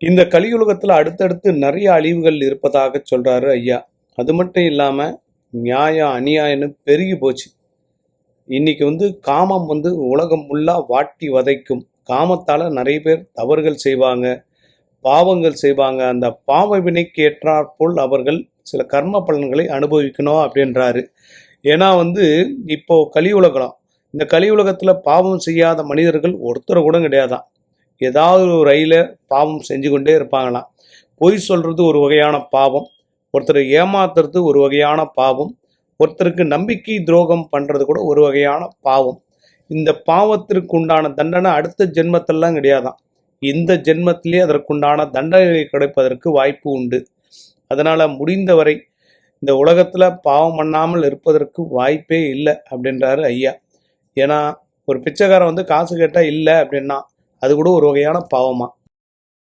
இந்த கலியுலகத்துல அடுத்தடுத்து நிறைய அழிவுகள் இருப்பதாக சொல்றாரு ஐயா. அது மட்டும் இல்லாம நியாயம் அநியாயம்னு பெருகி போச்சு. இன்னைக்கு காமம் உலகம் ஃபுல்லா வாட்டி வதைக்கும். காமத்தால நிறைய பேர் தவறுகள் செய்வாங்க, பாவங்கள் செய்வாங்க. அந்த பாவ வினைக்கு ஏற்றாற்போல் அவர்கள் சில கர்ம பலன்களை அனுபவிக்கணும் அப்படின்றாரு. ஏன்னா இப்போ கலியுலகம், இந்த கலியுலகத்துல பாவம் செய்யாத மனிதர்கள் ஒருத்தர் கூட கிடையாதான். ஏதாவது ஒரு ரயில பாவம் செஞ்சு கொண்டே இருப்பாங்களாம். பொய் சொல்றது ஒரு வகையான பாவம், ஒருத்தரை ஏமாத்துறது ஒரு வகையான பாவம், ஒருத்தருக்கு நம்பிக்கை துரோகம் பண்றது கூட ஒரு வகையான பாவம். இந்த பாவத்திற்கு உண்டான தண்டனை அடுத்த ஜென்மத்திலாம் கிடையாதான். இந்த ஜென்மத்திலே அதற்குண்டான தண்டனை கிடைப்பதற்கு வாய்ப்பு உண்டு. அதனால முடிந்தவரை இந்த உலகத்துல பாவம் பண்ணாமல் இருப்பதற்கு வாய்ப்பே இல்லை அப்படின்றாரு ஐயா. ஏன்னா ஒரு பிச்சைக்காரன் காசு கேட்டா இல்லை அப்படின்னா அது கூட ஒரு வகையான பாவமா.